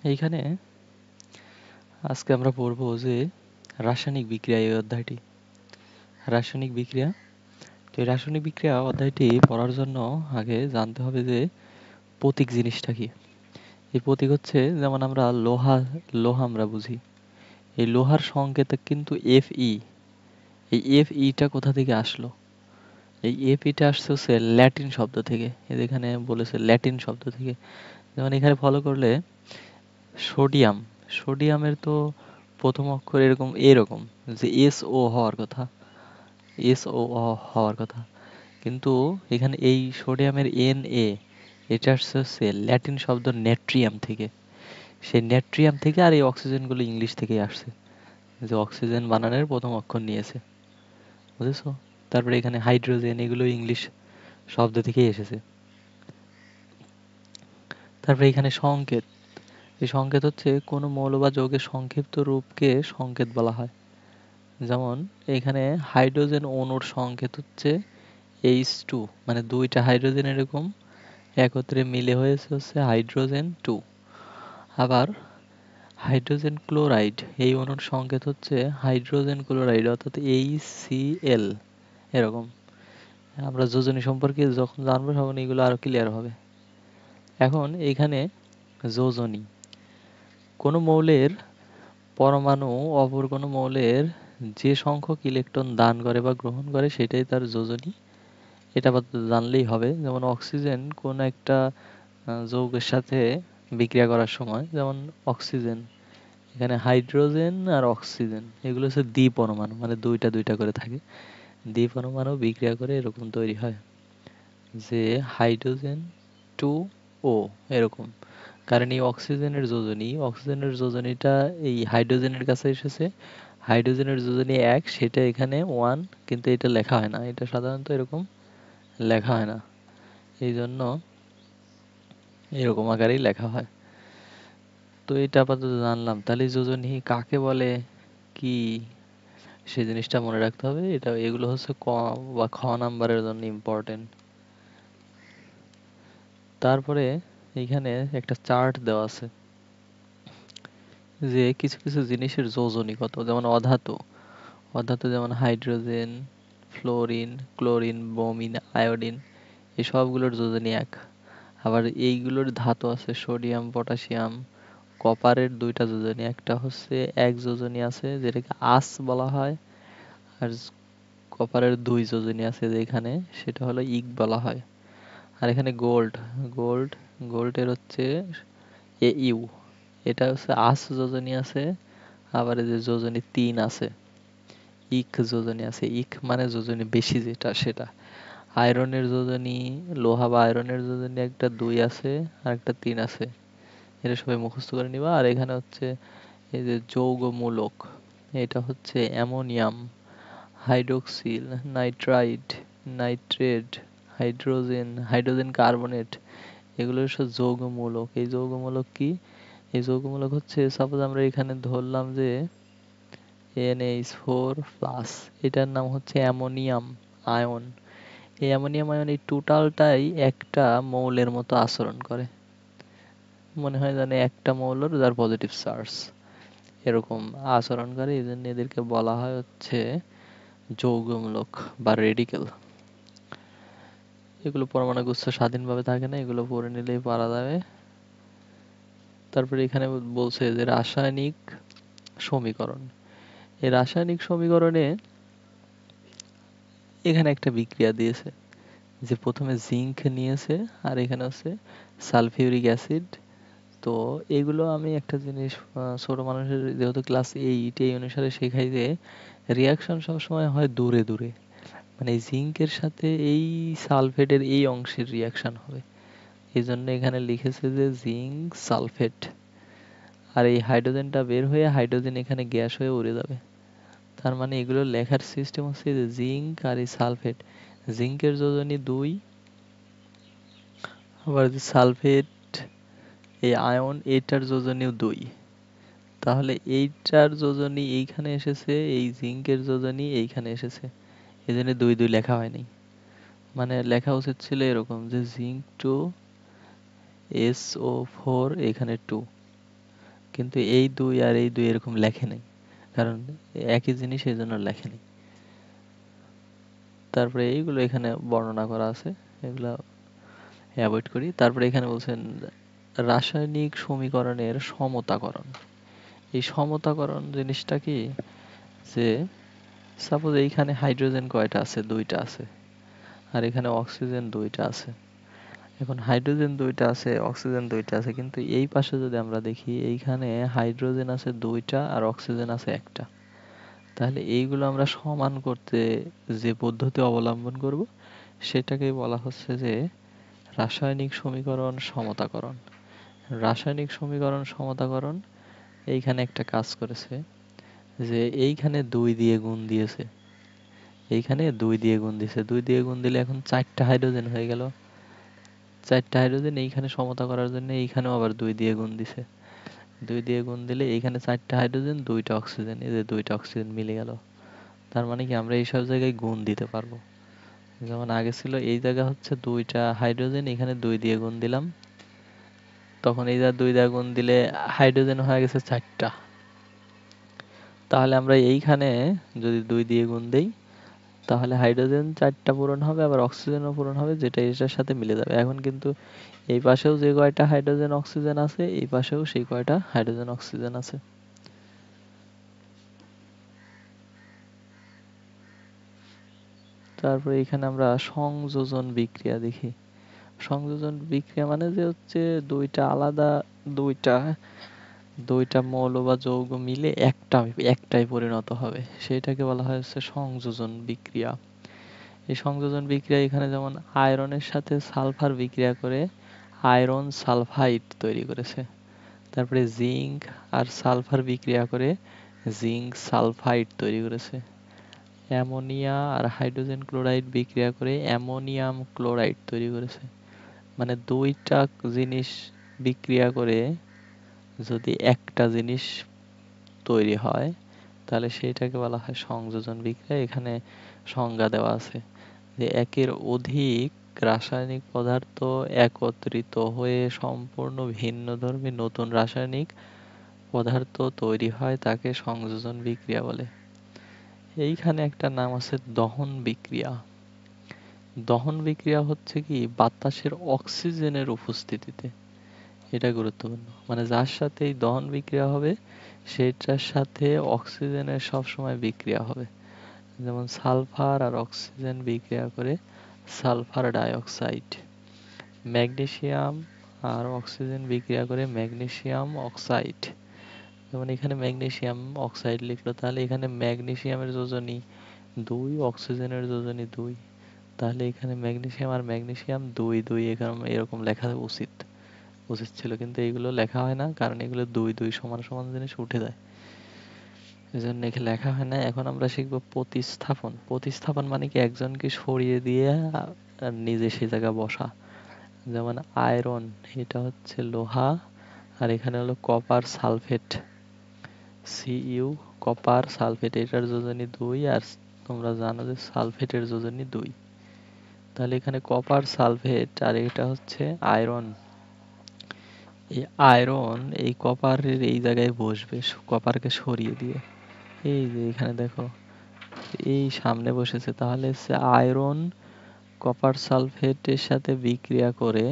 এইখানে আজকে আমরা পড়ব যে রাসায়নিক বিক্রিয়া এই অধ্যায়টি। রাসায়নিক বিক্রিয়া, তো এই রাসায়নিক বিক্রিয়া অধ্যায়টি পড়ার জন্য আগে জানতে হবে যে প্রতীক জিনিসটা কি। এই প্রতীক হচ্ছে যেমন আমরা লোহা আমরা বুঝি, এই লোহার সংকেত কিন্তু Fe। এই Fe-টা কোথা থেকে আসলো? এই Fe-টা আসছে হচ্ছে ল্যাটিন শব্দ থেকে। এখানে বলেছে ল্যাটিন শব্দ থেকে। যেমন এখানে ফলো করলে সোডিয়াম, সোডিয়ামের তো প্রথম অক্ষর এরকম যে SO হওয়ার কথা, SO হওয়ার কথা। কিন্তু এখানে এই সোডিয়ামের Na, এটা আসছে হচ্ছে ল্যাটিন শব্দ নেট্রিয়াম থেকে। সেই নেট্রিয়াম থেকে আর এই অক্সিজেনগুলো ইংলিশ থেকেই আসছে, যে অক্সিজেন বানানের প্রথম অক্ষর নিয়েছে, বুঝেছো? তারপরে এখানে হাইড্রোজেন, এগুলো ইংলিশ শব্দ থেকেই এসেছে। তারপরে এখানে সংকেত, এই সংকেত হচ্ছে কোনো মৌল বা যৌগের সংক্ষিপ্ত রূপকে সংকেত বলা হয়। যেমন এখানে হাইড্রোজেন অণুর সংকেত হচ্ছে H2, মানে দুইটা হাইড্রোজেন এরকম একত্রে মিলে হয়েছে হচ্ছে হাইড্রোজেন 2। আবার হাইড্রোজেন ক্লোরাইড, এই অণুর সংকেত হচ্ছে হাইড্রোজেন ক্লোরাইড, অর্থাৎ HCl। এরকম আমরা যোজনী সম্পর্কে যখন জানবো তখন এগুলো আরো ক্লিয়ার হবে। এখন এইখানে যোজনী, কোনো মৌলের পরমাণু অপর কোনো মৌলের যে সংখ্যক ইলেকট্রন দান করে বা গ্রহণ করে সেটাই তার যোজনী। এটা আপাতত জানলেই হবে। যেমন অক্সিজেন কোন একটা যৌগের সাথে বিক্রিয়া করার সময়, যেমন অক্সিজেন, এখানে হাইড্রোজেন আর অক্সিজেন এগুলো হচ্ছে দ্বিপরমাণু, মানে দুইটা দুইটা করে থাকে। দ্বিপরমাণু বিক্রিয়া করে এরকম তৈরি হয় যে হাইড্রোজেন 2O এরকম। কারণ এই অক্সিজেনের যোজনীটা এই হাইড্রোজেনের কাছে এসেছে, হাইড্রোজেনের যোজনী 1, সেটা এখানে 1, কিন্তু এটা লেখা হয় না, এটা সাধারণত এরকম লেখা হয় না, এই জন্য এরকম আকারেই লেখা হয়। তো এটা আপাতত জানলাম। তাহলে যোজনী কাকে বলে, কি, সেই জিনিসটা মনে রাখতে হবে। এগুলো হচ্ছে ক বা খ নাম্বারের জন্য ইম্পর্টেন্ট। তারপরে এইখানে একটা চার্ট দেওয়া আছে যে কিছু কিছু জিনিসের যোজনী কত। যেমন অধাতু, যেমন hydrogen, fluorine, chlorine, bromine, iodine, এই সবগুলোর যোজনী 1। আবার এইগুলোর ধাতু আছে সোডিয়াম, পটাশিয়াম, কপারের দুইটা যোজনী, একটা হচ্ছে 1 যোজনী আছে যেটাকে আস বলা হয়, আর কপারের 2 যোজনী আছে যেখানে, সেটা হলো ইগ বলা হয়। আর এখানে গোল্ড গোল্ডের হচ্ছে Au, এটা হচ্ছে আস যোজনী আছে। আবার এই যে যোজনী 3 আছে, ইক যোজনী আছে, ইক মানে যোজনী বেশি যেটা সেটা। আয়রনের যোজনী, লোহা বা আয়রনের যোজনী একটা 2 আছে আর একটা 3 আছে। এটা সবাই মুখস্থ করে নিবা। আর এখানে হচ্ছে এই যে যৌগমূলক, এটা হচ্ছে ammonium, hydroxyl, nitrite, nitrate, hydrogen carbonate, এগুলো সব যৌগমূলক। এই যৌগমূলক কি? এই যৌগমূলক হচ্ছে, সাপোজ আমরা এখানে ধরলাম যে NH4 প্লাস, এটার নাম হচ্ছে অ্যামোনিয়াম আয়ন। এই অ্যামোনিয়াম আয়ন এই টোটালটাই একটা মৌলের মতো আচরণ করে, মনে হয় জানে একটা মৌলের যার পজিটিভ চার্জ এরকম আচরণ করে, এই জন্য এদেরকে বলা হয় হচ্ছে যৌগমূলক বা রেডিকেল। এগুলো পরমাণু গুচ্ছ স্বাধীনভাবে থাকে না, এগুলো পড়ে নিলেই পারা যাবে। তারপরে এখানে বলছে যে রাসায়নিক সমীকরণ, এই রাসায়নিক সমীকরণে এখানে একটা বিক্রিয়া দিয়েছে যে প্রথমে জিঙ্ক নিয়েছে আর এখানে হচ্ছে সালফিউরিক অ্যাসিড। তো এগুলো আমি একটা জিনিস ছোট মানুষের যেহেতু ক্লাস 8 এই অনুসারে শেখাই যে রিয়াকশন সবসময় হয় দূরে দূরে, মানে জিঙ্কের সাথে এই সালফেটের এই অংশের রিয়াকশন হবে, এই জন্য এখানে লিখেছে যে জিঙ্ক সালফেট। আর এই হাইড্রোজেনটা বের হয়ে হাইড্রোজেন এখানে গ্যাস হয়ে উড়ে যাবে। তার মানে এগুলো লেখার সিস্টেম হচ্ছে যে জিঙ্ক আর এই সালফেট, জিঙ্কের যোজনী 2, আবার যে সালফেট এই আয়ন এটার যোজনীও 2, তাহলে এইটার যোজনী এইখানে এসেছে, এই জিঙ্কের যোজনী এইখানে এসেছে, এই জন্য 2 2 লেখা হয়নি। মানে লেখা উচিত ছিল এরকম যে জিঙ্ক 2 SO4 এখানে 2, কিন্তু এই 2 আর এই 2 এরকম লেখে নাই, কারণ একই জিনিস এই জন্য লেখে নাই। তারপরে এইগুলো এখানে বর্ণনা করা আছে, এগুলা অ্যাভয়েড করি। তারপরে এখানে বলছেন রাসায়নিক সমীকরণের সমতাকরণ। এই সমতাকরণ জিনিসটা কি, যে সাপোজ এইখানে হাইড্রোজেন কয়টা আছে, 2টা আছে, আর এখানে অক্সিজেন 2টা আছে। এখন হাইড্রোজেন 2টা আছে, অক্সিজেন 2টা আছে, কিন্তু এই পাশে যদি আমরা দেখি এইখানে হাইড্রোজেন আছে 2টা আর অক্সিজেন আছে 1টা। তাহলে এইগুলো আমরা সমান করতে যে পদ্ধতি অবলম্বন করব সেটাকেই বলা হচ্ছে যে রাসায়নিক সমীকরণ সমতাকরণ। রাসায়নিক সমীকরণ সমতাকরণ এইখানে একটা কাজ করেছে, যে এইখানে 2 দিয়ে গুণ দিয়েছে, এইখানে 2 দিয়ে গুণ দিয়েছে, 2 দিয়ে গুণ দিলে এখন 4টা হাইড্রোজেন হয়ে গেল। 4টা হাইড্রোজেন এইখানে সমতা করার জন্য এইখানেও আবার 2 দিয়ে গুণ দিছে। 2 দিয়ে গুণ দিলে এইখানে 4টা হাইড্রোজেন, 2টা অক্সিজেন, এই যে 2টা অক্সিজেন মিলে গেল। তার মানে কি আমরা এইসব জায়গায় গুণ দিতে পারবো। যেমন আগে ছিল এই জায়গা হচ্ছে 2টা হাইড্রোজেন, এখানে 2 দিয়ে গুণ দিলাম, তখন এই যা 2 দিয়ে গুণ দিলে হাইড্রোজেন হয়ে গেছে 4টা। তাহলে আমরা এইখানে যদি 2 দিয়ে গুণ দেই তাহলে হাইড্রোজেন 4টা পূরণ হবে, আবার অক্সিজেনও পূরণ হবে, যেটা এটার সাথে মিলে যাবে। এখন কিন্তু এই পাশেও যে কয়টা হাইড্রোজেন অক্সিজেন আছে এই পাশেও সেই কয়টা হাইড্রোজেন অক্সিজেন আছে। তারপরে এখানে আমরা সংযোজন বিক্রিয়া দেখি। সংযোজন বিক্রিয়া মানে যে হচ্ছে দুইটা আলাদা, দুইটা দুইটা মৌল বা যৌগ মিলে একটাই পরিণত হবে, সেটাকে বলা হয় হচ্ছে সংযোজন বিক্রিয়া। এই সংযোজন বিক্রিয়া এখানে যেমন আয়রনের সাথে সালফার বিক্রিয়া করে আয়রন সালফাইড তৈরি করেছে। তারপরে জিঙ্ক আর সালফার বিক্রিয়া করে জিঙ্ক সালফাইড তৈরি করেছে। অ্যামোনিয়া আর হাইড্রোজেন ক্লোরাইড বিক্রিয়া করে অ্যামোনিয়াম ক্লোরাইড তৈরি করেছে। মানে 2টা জিনিস বিক্রিয়া করে যদি একটা জিনিস তৈরি হয় তাহলে সেইটাকে বলা হয় সংযোজন বিক্রিয়া। এখানে সংজ্ঞা দেওয়া আছে যে একের অধিক রাসায়নিক পদার্থ একত্রিত হয়ে সম্পূর্ণ ভিন্নধর্মী নতুন রাসায়নিক পদার্থ তৈরি হয় তাকে সংযোজন বিক্রিয়া বলে। এইখানে একটা নাম আছে দহন বিক্রিয়া। দহন বিক্রিয়া হচ্ছে কি বাতাসের অক্সিজেনের উপস্থিতিতে, এটা গুরুত্বপূর্ণ, মানে যার সাথে এই দহন বিক্রিয়া হবে সেটার সাথে অক্সিজেনের সবসময় বিক্রিয়া হবে। যেমন সালফার আর অক্সিজেন বিক্রিয়া করে সালফার ডাইঅক্সাইড, ম্যাগনেসিয়াম আর অক্সিজেন বিক্রিয়া করে ম্যাগনেসিয়াম অক্সাইড। যেমন এখানে ম্যাগনেসিয়াম অক্সাইড লিখলো, তাহলে এখানে ম্যাগনেসিয়ামের যোজনী 2, অক্সিজেনের যোজনী 2, তাহলে এখানে ম্যাগনেসিয়াম আর ম্যাগনেসিয়াম 2 2 এখানে এরকম লেখা উচিত উচিত ছিল, কিন্তু এইগুলো লেখা হয় না, কারণ এগুলো 2 2 সমান সমান জিনিস উঠে যায়, এই জন্য এখানে লেখা হয় না। এখন আমরা শিখবো প্রতিস্থাপন। প্রতিস্থাপন মানে কি একজনকে সরিয়ে দিয়ে আর নিজে সেই জায়গায় বসা। যেমন আয়রন, এটা হচ্ছে লোহা, আর এখানে হলো copper sulphate, CU, copper sulphate, এটার যোজনী 2, আর তোমরা জানো যে সালফেটের যোজনী 2। তাহলে এখানে কপার সালফেট আর এটা হচ্ছে আয়রন। এই আয়রন এই কপারের এই জায়গায় বসবে কপারকে সরিয়ে দিয়ে, এই যে এখানে দেখো এই সামনে বসেছে, তাহলে হচ্ছে আয়রন কপার সালফেটের সাথে বিক্রিয়া করে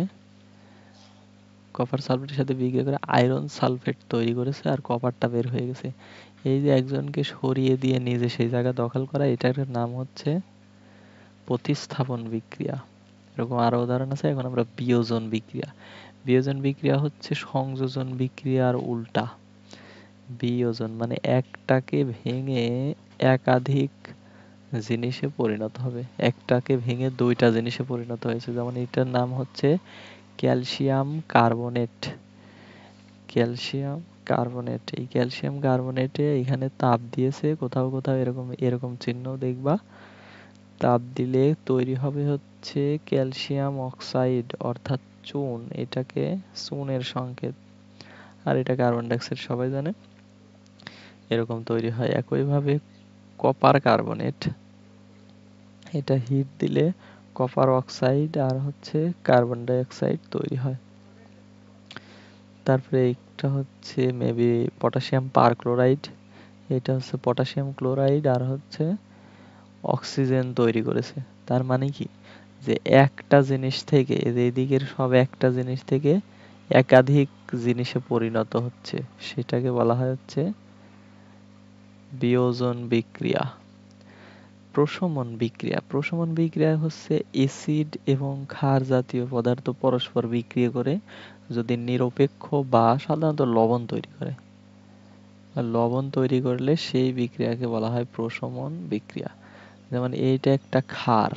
আয়রন সালফেট তৈরি করেছে আর কপারটা বের হয়ে গেছে। এই যে একজনকে সরিয়ে দিয়ে নিজে সেই জায়গা দখল করা, এটার নাম হচ্ছে প্রতিস্থাপন বিক্রিয়া। এরকম আরো উদাহরণ আছে। এখন আমরা বিয়োজন বিক্রিয়া। বিয়োজন বিক্রিয়া হচ্ছে সংযোজন বিক্রিয়ার উল্টা। বিয়োজন মানে একটাকে ভেঙে একাধিক জিনিসে পরিণত হবে, একটাকে ভেঙে 2টা জিনিসে পরিণত হয়েছে। যেমন এটার নাম হচ্ছে ক্যালসিয়াম কার্বনেট। ক্যালসিয়াম কার্বনেট, এই ক্যালসিয়াম কার্বনেটে এখানে তাপ দিয়েছে, কোথাও কোথাও এরকম এরকম চিহ্ন দেখবা, তাপ দিলে তৈরি হবে হচ্ছে ক্যালসিয়াম অক্সাইড অর্থাৎ চুন, এটাকে চুনের সংকেত। আর এটা কার্বন ডাইঅক্সাইড সবাই জানে, এরকম তৈরি হয়। একইভাবে কপার কার্বনেট, এটা হিট দিলে কপার অক্সাইড আর হচ্ছে কার্বন ডাই অক্সাইড তৈরি হয়। তারপরে একটা হচ্ছে মেবি পটাশিয়াম পারক্লোরাইড, এটা হচ্ছে পটাশিয়াম ক্লোরাইড আর হচ্ছে অক্সিজেন তৈরি করেছে। তার মানে কি, যে একটা জিনিস থেকে, এই দিকের সব একটা জিনিস থেকে একাধিক জিনিসে পরিণত হচ্ছে, সেটাকে বলা হয় হচ্ছে বিয়োজন বিক্রিয়া। প্রশমন বিক্রিয়া, প্রশমন বিক্রিয়া হচ্ছে এসিড এবং ক্ষার জাতীয় পদার্থ পরস্পর বিক্রিয়া করে যদি নিরপেক্ষ বা সাধারণত লবণ তৈরি করে, আর লবণ তৈরি করলে সেই বিক্রিয়াকে বলা হয় প্রশমন বিক্রিয়া। যেমন এইটা একটা ক্ষার,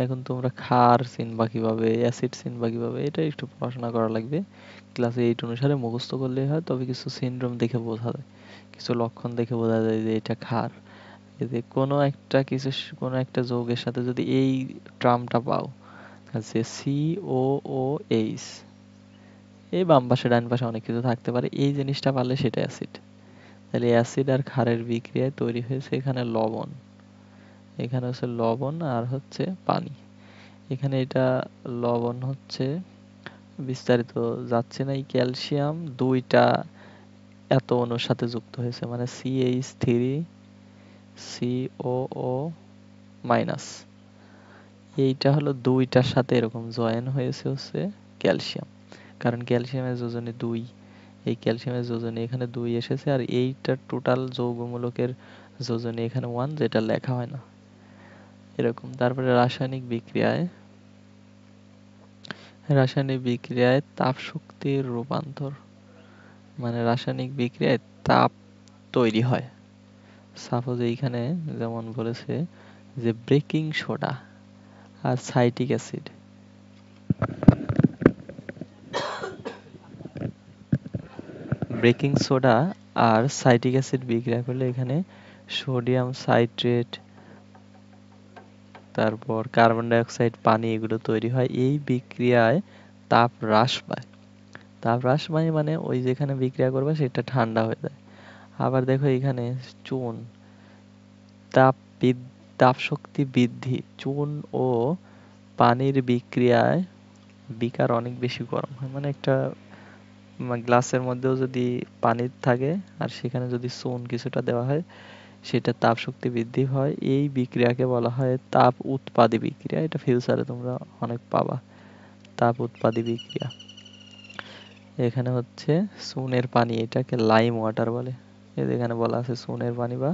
এখন তোমরা ক্ষার চিনবা কিভাবে, অ্যাসিড চিনবা কিভাবে, এটা একটু পড়াশোনা করা লাগবে। ক্লাস 8 অনুসারে মুখস্থ করলেই হয়, তবে কিছু সিনড্রোম দেখে বোঝা যায়, কিছু লক্ষণ দেখে বোঝা যায় যে এটা ক্ষার। এই যে কোনো একটা কিছু, কোনো একটা যৌগের সাথে যদি এই টার্মটা পাও, যে COOH, এই বাম পাশে ডান পাশে অনেক কিছু থাকতে পারে, এই জিনিসটা পারলে সেটা অ্যাসিড। তাহলে অ্যাসিড আর ক্ষারের বিক্রিয়ায় তৈরি হয়েছে এখানে লবণ, এখানে হচ্ছে লবণ আর হচ্ছে পানি। এখানে এটা লবণ হচ্ছে, বিস্তারিত যাচ্ছে না, এই ক্যালসিয়াম দুইটা এত অণুর সাথে যুক্ত হয়েছে, মানে CH3COO-, এইটা হলো দুইটার সাথে এরকম জয়েন হয়েছে হচ্ছে ক্যালসিয়াম, কারণ ক্যালসিয়ামের যোজনী 2, এই ক্যালসিয়ামের যোজনী এখানে 2 এসেছে, আর এইটা টোটাল যৌগমূলকের যোজনী এখানে 1, যেটা লেখা হয় না এরকম। তারপরে রাসায়নিক বিক্রিয়ায় তাপ শক্তির রূপান্তর, মানে রাসায়নিক বিক্রিয়ায় তাপ তৈরি হয়। সাপোজ এইখানে যেমন বলেছে যে ব্রেকিং সোডা আর সাইট্রিক অ্যাসিড, ব্রেকিং সোডা আর সাইট্রিক অ্যাসিড বিক্রিয়া করলে এখানে সোডিয়াম সাইট্রেট, তারপর কার্বন ডাই অক্সাইড, পানি, এগুলো তৈরি হয়। এই বিক্রিয়ায় তাপ হ্রাস পায়, তাপ হ্রাস পায় মানে ওই যেখানে বিক্রিয়া করবে সেটা ঠান্ডা হয়ে যায়। আবার দেখো এখানে চুন, তাপ তাপ শক্তি বৃদ্ধি, চুন ও পানির বিক্রিয়ায় বিকার অনেক বেশি গরম হয়, মানে একটা গ্লাসের মধ্যেও যদি পানি থাকে আর সেখানে যদি চুন কিছুটা দেওয়া হয়, সেটা তাপ শক্তি বৃদ্ধি হয়। এই বিক্রিয়াকে বলা হয় তাপ উৎপাদী বিক্রিয়া। এটা ফিউচারে তোমরা অনেক পাবা, তাপ উৎপাদী বিক্রিয়া। এখানে হচ্ছে চুনের পানি, এটাকে লাইম ওয়াটার বলে। এই যে এখানে বলা আছে চুনের পানি বা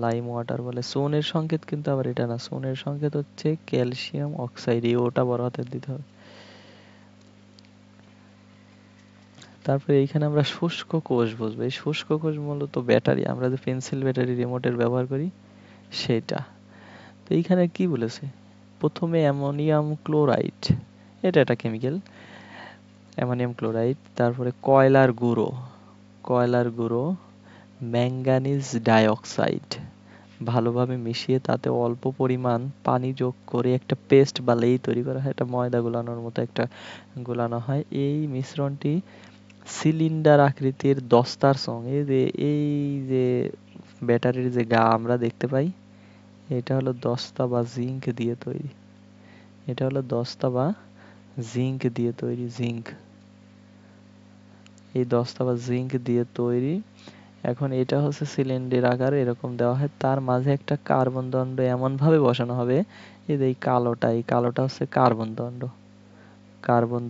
লাইম ওয়াটার বলে। চুনের সংকেত কিন্তু আবার এটা না, চুনের সংকেত হচ্ছে ক্যালসিয়াম অক্সাইড, ওটা বড় হাতের দিতে হবে। তারপরে এইখানে আমরা শুষ্ক কোষ বুঝবো। এই শুষ্ক কোষ মূলত ব্যাটারি, আমরা যে পেন্সিল ব্যাটারি রিমোটের ব্যবহার করি সেটা। তো এইখানে কি বলেছে, প্রথমে অ্যামোনিয়াম ক্লোরাইড, এটা একটা কেমিক্যাল, অ্যামোনিয়াম ক্লোরাইড, তারপরে কয়লার গুঁড়ো, ম্যাঙ্গানিজ ডাইঅক্সাইড ভালোভাবে মিশিয়ে তাতে অল্প পরিমাণ পানি যোগ করে একটা পেস্ট বা লেই তৈরি করা হয়। এটা ময়দা গোলানোর মতো একটা গোলানো হয়। এই মিশ্রণটি সিলিন্ডার আকৃতির দস্তার চং, এই যে ব্যাটারির যে গা আমরা দেখতে পাই, এটা হলো দস্তা বা জিঙ্ক দিয়ে তৈরি, এটা হলো দস্তা বা জিঙ্ক দিয়ে তৈরি, এই দস্তা বা জিঙ্ক দিয়ে তৈরি। এখন এটা হচ্ছে সিলিন্ডার আকার এরকম দেওয়া হয়, তার মাঝে একটা কার্বন দণ্ড এমন ভাবে বসানো হবে, এই যে এই কালোটা হচ্ছে কার্বন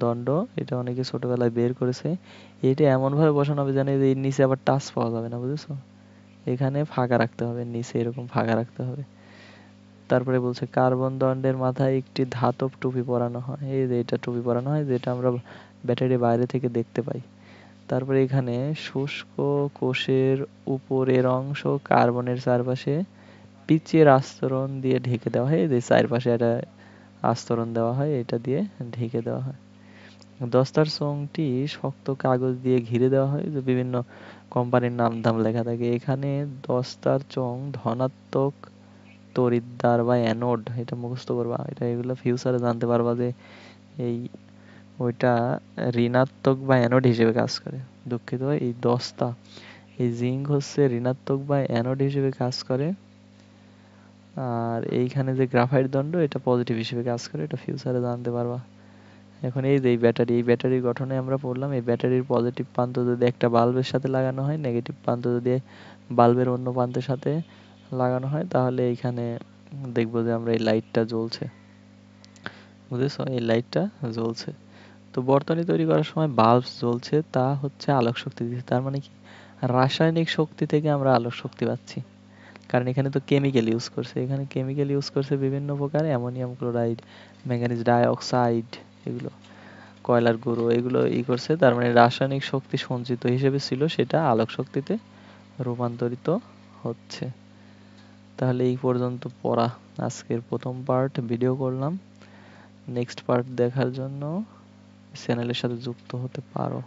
দণ্ড, এটা অনেকে ছোটবেলায় বের করেছে। এটা এমন ভাবে বসানো হবে যেন এর নিচে আবার টাচ পাওয়া যাবে না, বুঝেছো? এখানে ফাঁকা রাখতে হবে, নিচে এরকম ফাঁকা রাখতে হবে। তারপরে বলছে কার্বন দণ্ডের মাথায় একটি ধাতব টুপি পরানো হয়, এই যে এটা টুপি পরানো হয়, যেটা আমরা ব্যাটারি বাইরে থেকে দেখতে পাই। তারপরে এখানে শুষ্ক কোষের উপরের অংশ কার্বনের চারপাশে পিচের আস্তরণ দিয়ে ঢেকে দেওয়া হয়, এই যে চারপাশে একটা আস্তরণ দেওয়া হয়, এটা দিয়ে ঢেকে দেওয়া হয়। দস্তার চোঙটি শক্ত কাগজ দিয়ে ঘিরে দেওয়া হয়, যে বিভিন্ন কোম্পানির নাম ধাম লেখা থাকে। এখানে দস্তার চোঙ ধনাত্মক তড়িৎদ্বার বা অ্যানোড, এটা মুখস্থ করবা, এটা এগুলো ফিউচারে জানতে পারবা যে এই ওইটা ঋণাত্মক বা অ্যানোড হিসেবে কাজ করে। দুঃখিত, এই দস্তা, এই জিঙ্ক হচ্ছে ঋণাত্মক বা অ্যানোড হিসেবে কাজ করে, আর এইখানে যে গ্রাফাইট দণ্ড এটা পজিটিভ হিসেবে কাজ করে, এটা ফিউচারে জানতে পারবা। এখন এই যে এই ব্যাটারির গঠনে আমরা পড়লাম, এই ব্যাটারির পজিটিভ প্রান্ত যদি একটা বাল্বের সাথে লাগানো হয়, নেগেটিভ প্রান্ত যদি বাল্বের অন্য প্রান্তের সাথে লাগানো হয়, তাহলে এইখানে দেখবো যে আমরা এই লাইটটা জ্বলছে। বুঝেছো? এই লাইটটা জ্বলছে। তো বর্তনী তৈরি করার সময় বাল্ব জ্বলছে, তা হচ্ছে আলোক শক্তি দিচ্ছে। তার মানে কি, রাসায়নিক শক্তি থেকে আমরা আলোক শক্তি পাচ্ছি। কারণ এখানে তো কেমিক্যাল ইউজ করছে, এখানে কেমিক্যাল ইউজ করছে বিভিন্ন প্রকার, অ্যামোনিয়াম ক্লোরাইড, ম্যাঙ্গানিজ ডাইঅক্সাইড, এগুলো কয়লার গুঁড়ো, এগুলো করছে। তার মানে রাসায়নিক শক্তি সঞ্চিত হিসেবে ছিল, সেটা আলোক শক্তিতে রূপান্তরিত হচ্ছে। তাহলে এই পর্যন্ত পড়া আজকের প্রথম পার্ট ভিডিও করলাম। নেক্সট পার্ট দেখার জন্য চ্যানেলের সাথে যুক্ত হতে পারো।